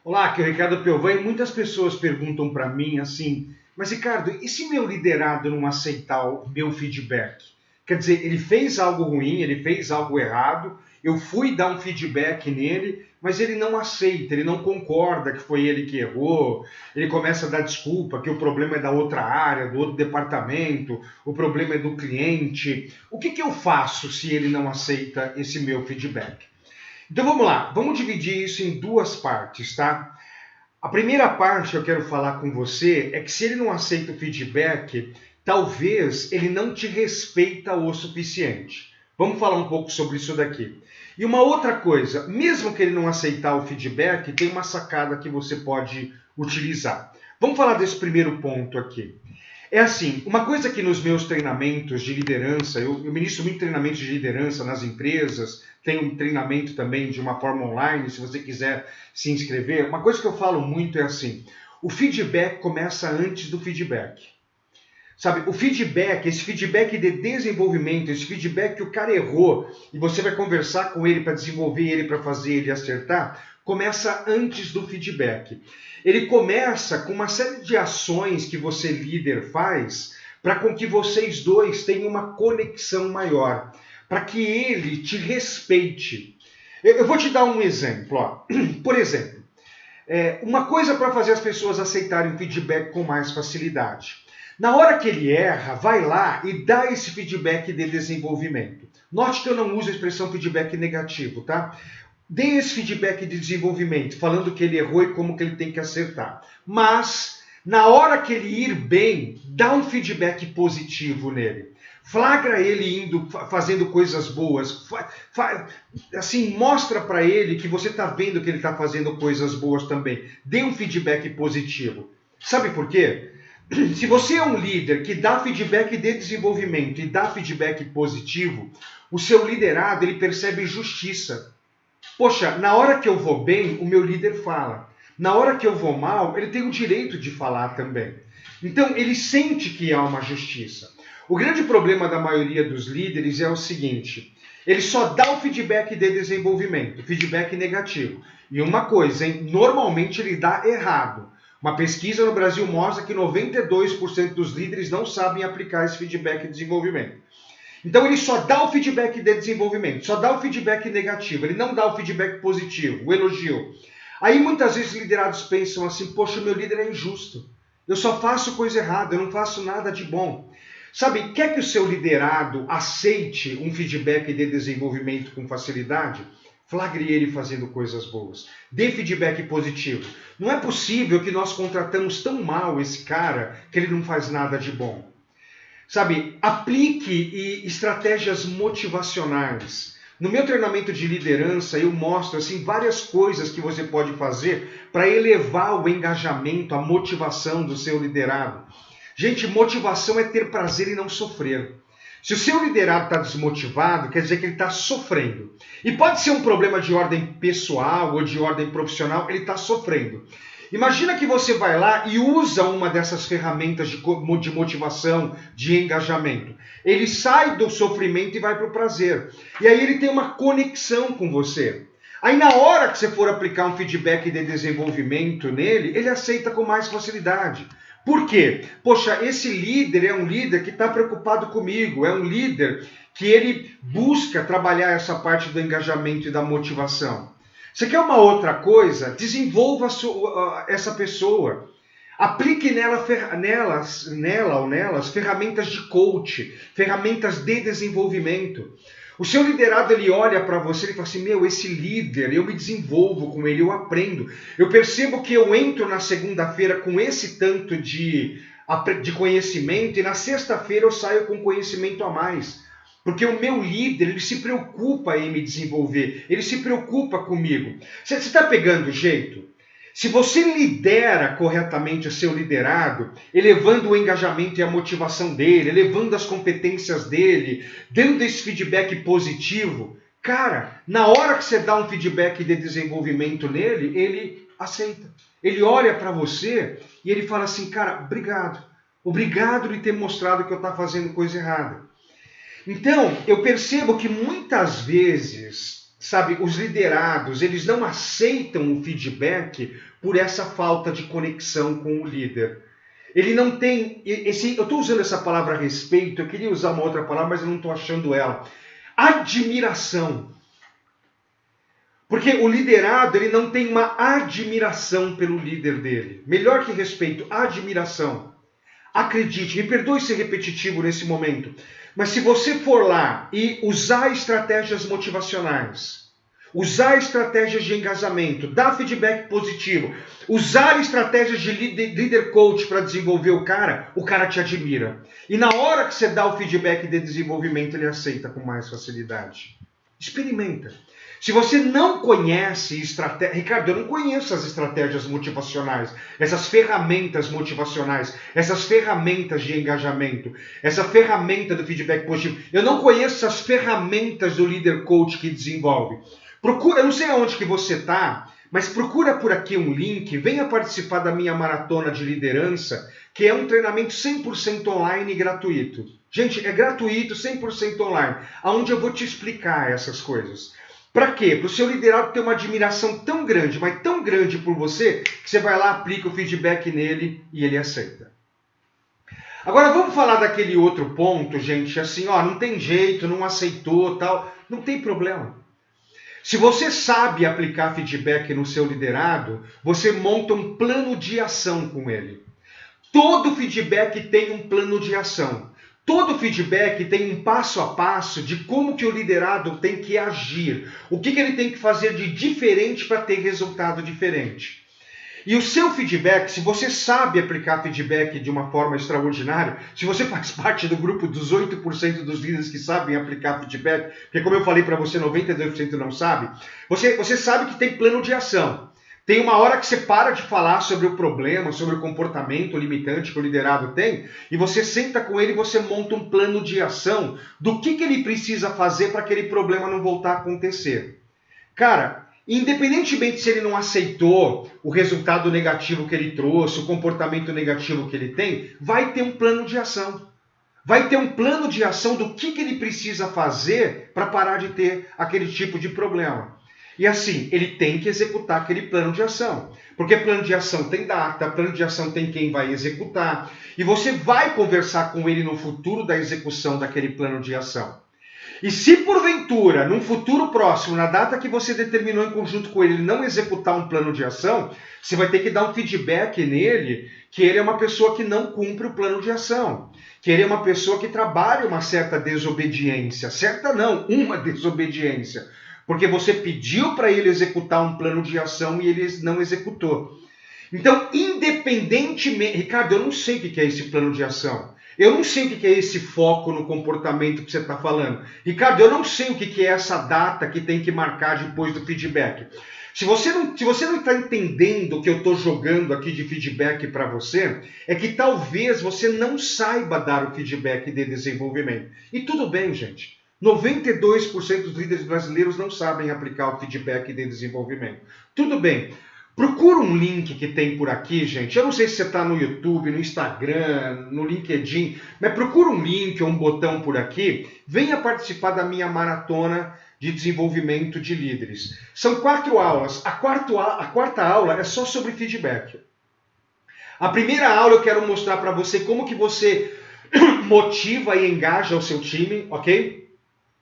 Olá, aqui é o Ricardo Piovani e muitas pessoas perguntam para mim assim, mas Ricardo, e se meu liderado não aceitar o meu feedback? Quer dizer, ele fez algo ruim, ele fez algo errado, eu fui dar um feedback nele, mas ele não aceita, ele não concorda que foi ele que errou, ele começa a dar desculpa que o problema é da outra área, do outro departamento, o problema é do cliente. O que eu faço se ele não aceita esse meu feedback? Então vamos lá, vamos dividir isso em duas partes, tá? A primeira parte que eu quero falar com você é que se ele não aceita o feedback, talvez ele não te respeita o suficiente. Vamos falar um pouco sobre isso daqui. E uma outra coisa, mesmo que ele não aceitar o feedback, tem uma sacada que você pode utilizar. Vamos falar desse primeiro ponto aqui. É assim, uma coisa que nos meus treinamentos de liderança, eu ministro muito treinamento de liderança nas empresas, tenho um treinamento também de uma forma online, se você quiser se inscrever. Uma coisa que eu falo muito é assim, o feedback começa antes do feedback. Sabe, o feedback, esse feedback de desenvolvimento, esse feedback que o cara errou e você vai conversar com ele para desenvolver ele, para fazer ele acertar, começa antes do feedback. Ele começa com uma série de ações que você, líder, faz para com que vocês dois tenham uma conexão maior, para que ele te respeite. Eu vou te dar um exemplo. Ó. Por exemplo, uma coisa para fazer as pessoas aceitarem feedback com mais facilidade. Na hora que ele erra, vai lá e dá esse feedback de desenvolvimento. Note que eu não uso a expressão feedback negativo, tá? Dê esse feedback de desenvolvimento, falando que ele errou e como que ele tem que acertar. Mas, na hora que ele ir bem, dá um feedback positivo nele. Flagra ele indo, fazendo coisas boas. Assim, mostra para ele que você está vendo que ele está fazendo coisas boas também. Dê um feedback positivo. Sabe por quê? Se você é um líder que dá feedback de desenvolvimento e dá feedback positivo, o seu liderado ele percebe justiça. Poxa, na hora que eu vou bem, o meu líder fala. Na hora que eu vou mal, ele tem o direito de falar também. Então, ele sente que há uma justiça. O grande problema da maioria dos líderes é o seguinte, ele só dá o feedback de desenvolvimento, feedback negativo. E uma coisa, hein? Normalmente ele dá errado. Uma pesquisa no Brasil mostra que 92% dos líderes não sabem aplicar esse feedback de desenvolvimento. Então ele só dá o feedback de desenvolvimento, só dá o feedback negativo, ele não dá o feedback positivo, o elogio. Aí muitas vezes liderados pensam assim, poxa, meu líder é injusto, eu só faço coisa errada, eu não faço nada de bom. Sabe, quer que o seu liderado aceite um feedback de desenvolvimento com facilidade? Flagre ele fazendo coisas boas. Dê feedback positivo. Não é possível que nós contratamos tão mal esse cara que ele não faz nada de bom. Sabe, aplique estratégias motivacionais. No meu treinamento de liderança, eu mostro assim, várias coisas que você pode fazer para elevar o engajamento, a motivação do seu liderado. Gente, motivação é ter prazer e não sofrer. Se o seu liderado está desmotivado, quer dizer que ele está sofrendo. E pode ser um problema de ordem pessoal ou de ordem profissional, ele está sofrendo. Imagina que você vai lá e usa uma dessas ferramentas de motivação, de engajamento. Ele sai do sofrimento e vai para o prazer. E aí ele tem uma conexão com você. Aí na hora que você for aplicar um feedback de desenvolvimento nele, ele aceita com mais facilidade. Por quê? Poxa, esse líder é um líder que está preocupado comigo, é um líder que ele busca trabalhar essa parte do engajamento e da motivação. Você quer uma outra coisa? Desenvolva essa pessoa. Aplique nelas ferramentas de coach, ferramentas de desenvolvimento. O seu liderado, ele olha para você e fala assim, esse líder, eu me desenvolvo com ele, eu aprendo. Eu percebo que eu entro na segunda-feira com esse tanto de conhecimento e na sexta-feira eu saio com conhecimento a mais. Porque o meu líder, ele se preocupa em me desenvolver, ele se preocupa comigo. Você está pegando o jeito? Se você lidera corretamente o seu liderado, elevando o engajamento e a motivação dele, elevando as competências dele, dando esse feedback positivo, cara, na hora que você dá um feedback de desenvolvimento nele, ele aceita. Ele olha para você e ele fala assim, cara, obrigado. Obrigado de ter mostrado que eu estou fazendo coisa errada. Então, eu percebo que muitas vezes sabe, os liderados, eles não aceitam o feedback por essa falta de conexão com o líder. Ele não tem, eu estou usando essa palavra respeito, eu queria usar uma outra palavra, mas eu não estou achando ela. Admiração. Porque o liderado, ele não tem uma admiração pelo líder dele. Melhor que respeito, admiração. Acredite, me perdoe ser repetitivo nesse momento, mas se você for lá e usar estratégias motivacionais, usar estratégias de engajamento, dar feedback positivo, usar estratégias de líder coach para desenvolver o cara te admira. E na hora que você dá o feedback de desenvolvimento, ele aceita com mais facilidade. Experimenta. Se você não conhece estratégia... Ricardo, eu não conheço as estratégias motivacionais, essas ferramentas motivacionais, essas ferramentas de engajamento, essa ferramenta do feedback positivo. Eu não conheço essas ferramentas do líder coach que desenvolve. Procura, eu não sei aonde que você está, mas procura por aqui um link, venha participar da minha maratona de liderança, que é um treinamento 100% online e gratuito. Gente, é gratuito, 100% online, onde eu vou te explicar essas coisas. Para quê? Para o seu liderado ter uma admiração tão grande, mas tão grande por você, que você vai lá, aplica o feedback nele e ele aceita. Agora vamos falar daquele outro ponto, gente, assim, ó, não tem jeito, não aceitou, tal, não tem problema. Se você sabe aplicar feedback no seu liderado, você monta um plano de ação com ele. Todo feedback tem um plano de ação. Todo feedback tem um passo a passo de como que o liderado tem que agir. O que ele tem que fazer de diferente para ter resultado diferente. E o seu feedback, se você sabe aplicar feedback de uma forma extraordinária, se você faz parte do grupo dos 8% dos líderes que sabem aplicar feedback, porque como eu falei para você, 92% não sabe, você sabe que tem plano de ação. Tem uma hora que você para de falar sobre o problema, sobre o comportamento limitante que o liderado tem, e você senta com ele e você monta um plano de ação do que ele precisa fazer para aquele problema não voltar a acontecer. Cara, independentemente se ele não aceitou o resultado negativo que ele trouxe, o comportamento negativo que ele tem, vai ter um plano de ação. Vai ter um plano de ação do que ele precisa fazer para parar de ter aquele tipo de problema. E assim, ele tem que executar aquele plano de ação. Porque plano de ação tem data, plano de ação tem quem vai executar. E você vai conversar com ele no futuro da execução daquele plano de ação. E se porventura, num futuro próximo, na data que você determinou em conjunto com ele, não executar um plano de ação, você vai ter que dar um feedback nele que ele é uma pessoa que não cumpre o plano de ação. Que ele é uma pessoa que trabalha uma certa desobediência. Certa não, uma desobediência. Porque você pediu para ele executar um plano de ação e ele não executou. Então, independentemente... Ricardo, eu não sei o que é esse plano de ação. Eu não sei o que é esse foco no comportamento que você está falando. Ricardo, eu não sei o que é essa data que tem que marcar depois do feedback. Se você não está entendendo o que eu estou jogando aqui de feedback para você, é que talvez você não saiba dar o feedback de desenvolvimento. E tudo bem, gente. 92% dos líderes brasileiros não sabem aplicar o feedback de desenvolvimento. Tudo bem. Procura um link que tem por aqui, gente. Eu não sei se você está no YouTube, no Instagram, no LinkedIn, mas procura um link ou um botão por aqui. Venha participar da minha maratona de desenvolvimento de líderes. São 4 aulas. A quarta aula é só sobre feedback. A primeira aula eu quero mostrar para você como que você motiva e engaja o seu time, ok?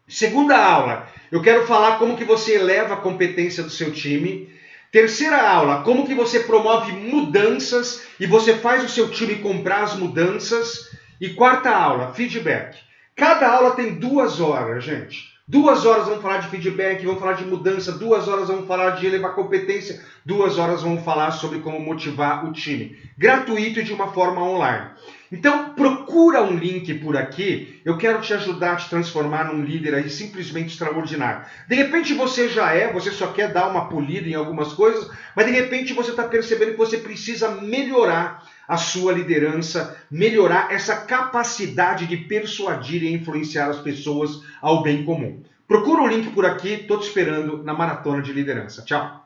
Segunda aula, eu quero falar como que você eleva a competência do seu time. Terceira aula, como que você promove mudanças e você faz o seu time comprar as mudanças. E quarta aula, feedback. Cada aula tem 2 horas, gente. 2 horas vamos falar de feedback, vamos falar de mudança, 2 horas vamos falar de elevar competência, 2 horas vamos falar sobre como motivar o time. Gratuito e de uma forma online. Então procura um link por aqui, eu quero te ajudar a te transformar num líder aí simplesmente extraordinário. De repente você você só quer dar uma polida em algumas coisas, mas de repente você está percebendo que você precisa melhorar a sua liderança, melhorar essa capacidade de persuadir e influenciar as pessoas ao bem comum. Procura o link por aqui, estou te esperando na Maratona de Liderança. Tchau!